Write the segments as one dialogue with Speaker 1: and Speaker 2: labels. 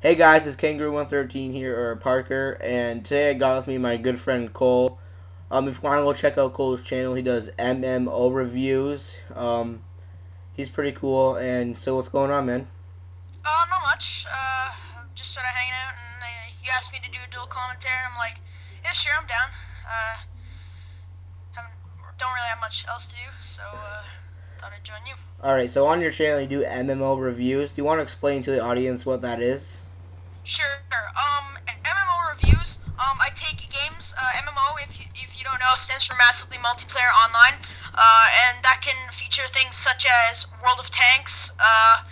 Speaker 1: Hey guys, it's Kangaroo113 here, or Parker, and today I got with me my good friend Cole. If you want to go check out Cole's channel, he does MMO reviews. He's pretty cool, and so what's going on, man?
Speaker 2: Not much. Just sort of hanging out, and you asked me to do a dual commentary, and I'm like, yeah, sure, I'm down. Haven't, don't really have much else to do, so thought I'd join you.
Speaker 1: Alright, so on your channel you do MMO reviews. Do you want to explain to the audience what that is?
Speaker 2: Sure. MMO reviews. I take games. MMO, if you don't know, stands for Massively Multiplayer Online, and that can feature things such as World of Tanks. I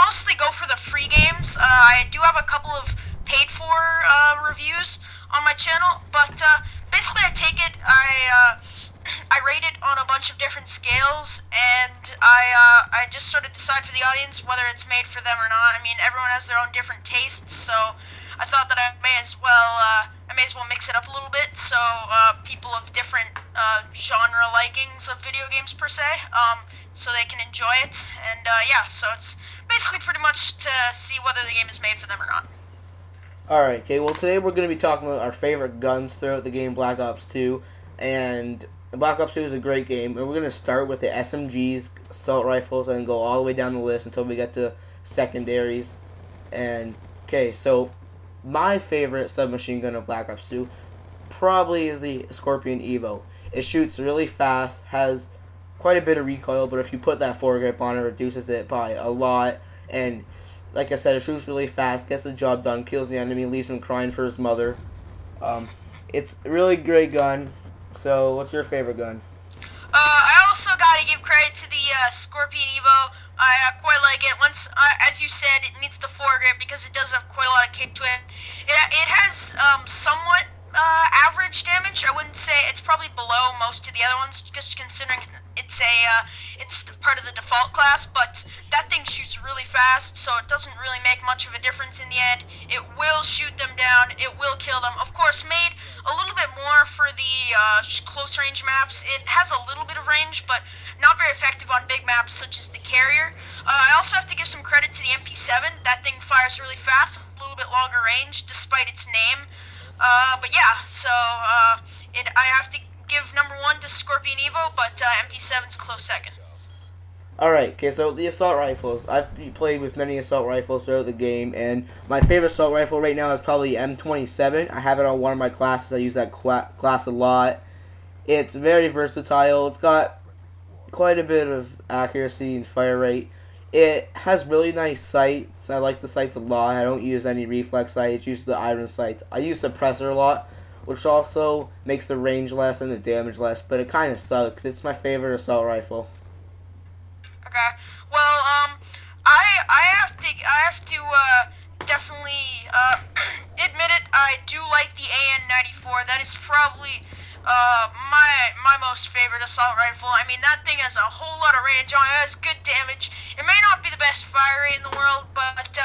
Speaker 2: mostly go for the free games. I do have a couple of paid for reviews on my channel, but basically I take it, I rate it on a bunch of different scales, and I just sort of decide for the audience whether it's made for them or not. I mean, everyone has their own different tastes, so I thought that I may as well mix it up a little bit, so people of different genre likings of video games per se, so they can enjoy it. And yeah, so it's basically pretty much to see whether the game is made for them or not.
Speaker 1: Alright, okay, well today we're going to be talking about our favorite guns throughout the game Black Ops 2, and Black Ops 2 is a great game, and we're going to start with the SMGs, assault rifles, and go all the way down the list until we get to secondaries. And, okay, so my favorite submachine gun of Black Ops 2 probably is the Scorpion Evo. It shoots really fast, has quite a bit of recoil, but if you put that foregrip on it, reduces it by a lot, and like I said, it shoots really fast, gets the job done, kills the enemy, leaves him crying for his mother. It's a really great gun. So, what's your favorite gun?
Speaker 2: I also gotta give credit to the Scorpion Evo. I quite like it. Once, as you said, it needs the foregrip because it does have quite a lot of kick to it. It has somewhat average damage. I wouldn't say it's probably below most of the other ones, just considering it's part of the default class. But that thing shoots really fast, so it doesn't really make much of a difference in the end. It will shoot them down. It will kill them. Of course, made a little bit more for the close range maps. It has a little bit of range, but not very effective on big maps such as the Carrier. I also have to give some credit to the MP7. That thing fires really fast, a little bit longer range, despite its name. But yeah, so I have to give number one to Scorpion Evo, but MP7's a close second.
Speaker 1: Alright, okay, so the assault rifles. I've played with many assault rifles throughout the game, and my favorite assault rifle right now is probably M27. I have it on one of my classes. I use that class a lot. It's very versatile. It's got quite a bit of accuracy and fire rate. It has really nice sights. I like the sights a lot. I don't use any reflex sights. I use the iron sights. I use suppressor a lot, which also makes the range less and the damage less, but it kind of sucks. It's my favorite assault rifle.
Speaker 2: Okay. Well, I have to definitely admit it. I do like the AN-94. That is probably my most favorite assault rifle. I mean, that thing has a whole lot of range on it. It has good damage. It may not be the best fire rate in the world, but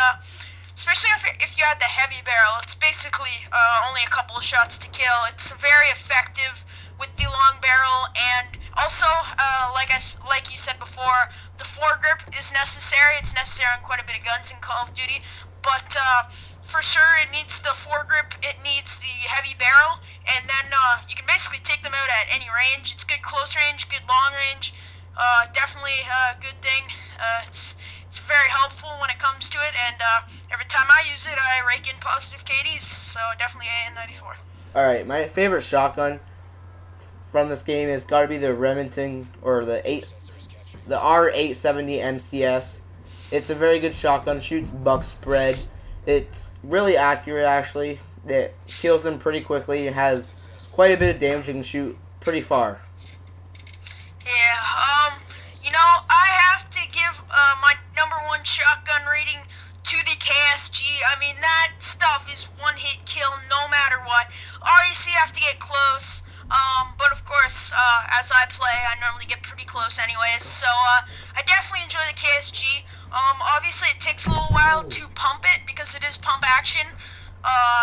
Speaker 2: especially if you add the heavy barrel, it's basically only a couple of shots to kill. It's very effective with the long barrel, and also, like you said before, the foregrip is necessary. It's necessary on quite a bit of guns in Call of Duty, but for sure it needs the foregrip, it needs the heavy barrel, and then you can basically take them out at any range. It's good close range, good long range, definitely a good thing. It's very helpful when it comes to it, and every time I use it, I rake in positive KDs, so definitely AN-94.
Speaker 1: Alright, my favorite shotgun from this game has got to be the Remington, or the R870 MCS. It's a very good shotgun, shoots buck spread. It's really accurate, actually. It kills them pretty quickly. It has quite a bit of damage. It can shoot pretty far.
Speaker 2: Yeah, you know, I have to give my number one shotgun rating to the KSG. I mean, that stuff is one-hit kill no matter what. Obviously, you have to get close. But of course, as I play, I normally get pretty close anyways, so, I definitely enjoy the KSG. Obviously it takes a little while to pump it, because it is pump action,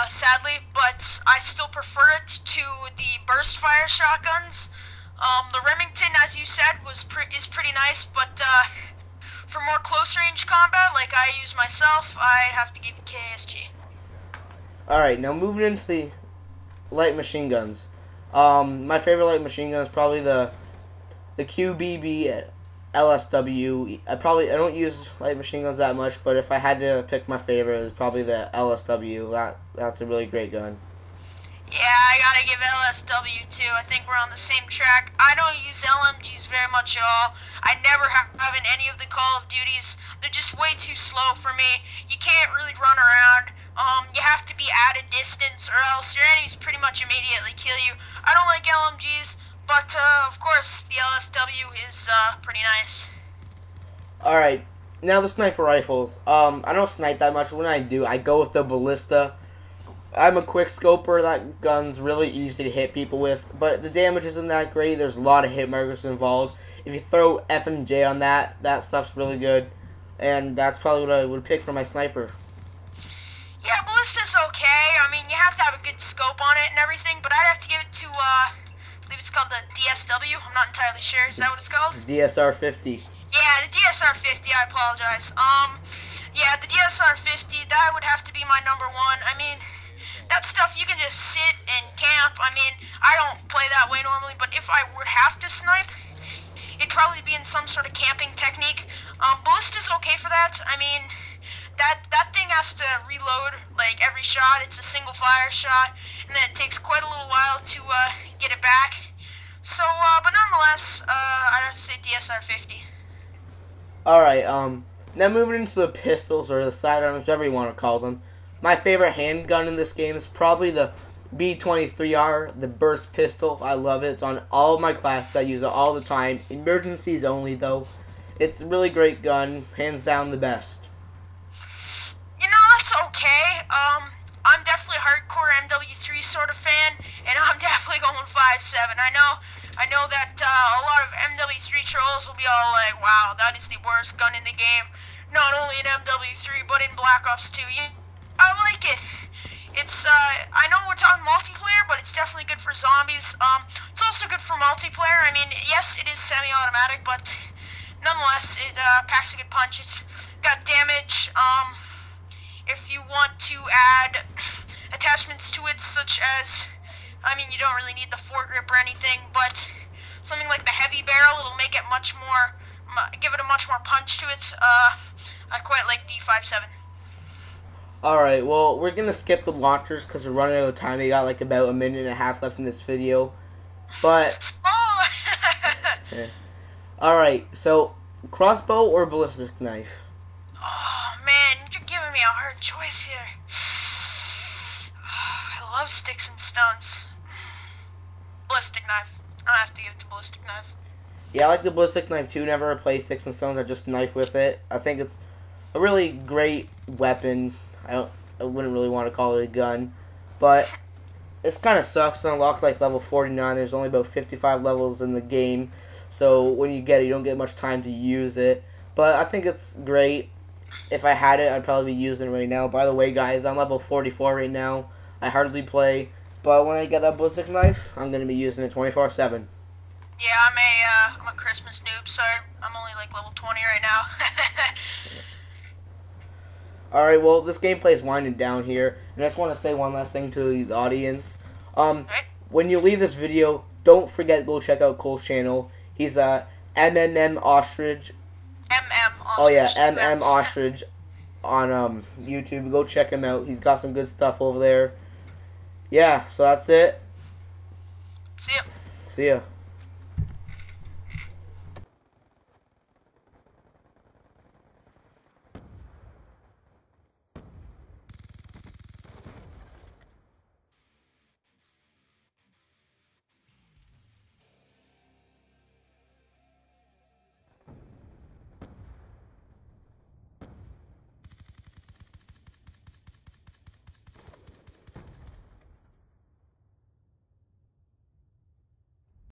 Speaker 2: sadly, but I still prefer it to the burst fire shotguns. The Remington, as you said, is pretty nice, but, for more close range combat, like I use myself, I'd have to give it KSG.
Speaker 1: Alright, now moving into the light machine guns. My favorite light machine gun is probably the QBB LSW. I don't use light machine guns that much, but if I had to pick my favorite, it's probably the LSW. That's a really great gun.
Speaker 2: Yeah, I gotta give LSW too. I think we're on the same track. I don't use LMGs very much at all. I never have in any of the Call of Duties. They're just way too slow for me. You can't really run around. You have to be at a distance, or else your enemies pretty much immediately kill you. I don't like LMGs, but of course the LSW is pretty nice.
Speaker 1: Alright, now the sniper rifles. I don't snipe that much. When I do, I go with the ballista. I'm a quick scoper. That gun's really easy to hit people with, but the damage isn't that great. There's a lot of hit markers involved. If you throw FMJ on that stuff's really good, and that's probably what I would pick for my sniper.
Speaker 2: Yeah, ballista's okay. I mean, you have to have a good scope on it and everything, but I'd have to give it to, I believe it's called the DSW. I'm not entirely sure. Is that what it's called?
Speaker 1: DSR 50.
Speaker 2: Yeah, the DSR 50. I apologize. Yeah, the DSR 50. That would have to be my number one. I mean, that stuff you can just sit and camp. I mean, I don't play that way normally, but if I would have to snipe, it'd probably be in some sort of camping technique. Ballista's okay for that. I mean, that thing has to reload like every shot. It's a single fire shot, and then it takes quite a little while to get it back. So, but nonetheless, I'd have to say DSR 50.
Speaker 1: Alright, now moving into the pistols, or the sidearms, whatever you want to call them. My favorite handgun in this game is probably the B23R, the burst pistol. I love it. It's on all of my classes. I use it all the time. Emergencies only, though. It's a really great gun. Hands down the best.
Speaker 2: You know, that's okay. I'm definitely a hardcore MW3 sort of fan, and I'm definitely going 5.7. I know that a lot of MW3 trolls will be all like, wow, that is the worst gun in the game. Not only in MW3, but in Black Ops 2. I like it. It's, I know we're talking multiplayer, but it's definitely good for zombies. It's also good for multiplayer. I mean, yes, it is semi-automatic, but nonetheless, it packs a good punch. It's got damage. If you want to add attachments to it, such as, I mean, you don't really need the foregrip or anything, but something like the heavy barrel, it'll make it much more, give it a much more punch to it. I quite like the 5.7.
Speaker 1: Alright, well, we're going to skip the launchers because we're running out of time. We got like about a minute and a half left in this video. But,
Speaker 2: yeah.
Speaker 1: Alright, so, crossbow or ballistic knife?
Speaker 2: Oh, man, you're giving me a hard choice here. I love sticks and stones. Ballistic knife. I'll have to give it to ballistic knife.
Speaker 1: Yeah, I like the ballistic knife too. Never replace sticks and stones. I just knife with it. I think it's a really great weapon. I wouldn't really want to call it a gun, but it kind of sucks. It's unlocked like level 49. There's only about 55 levels in the game, so when you get it, you don't get much time to use it. But I think it's great. If I had it, I'd probably be using it right now. By the way, guys, I'm level 44 right now. I hardly play, but when I get that ballistic knife, I'm going to be using it 24/7.
Speaker 2: Yeah, I'm a Christmas noob, so I'm only like level 20 right now.
Speaker 1: Alright, well, this gameplay is winding down here, and I just want to say one last thing to the audience. When you leave this video, don't forget to go check out Cole's channel. He's MMM Ostrich.
Speaker 2: MM Ostrich.
Speaker 1: Oh yeah, MM Ostrich on YouTube. Go check him out. He's got some good stuff over there. Yeah, so that's it.
Speaker 2: See ya.
Speaker 1: See ya.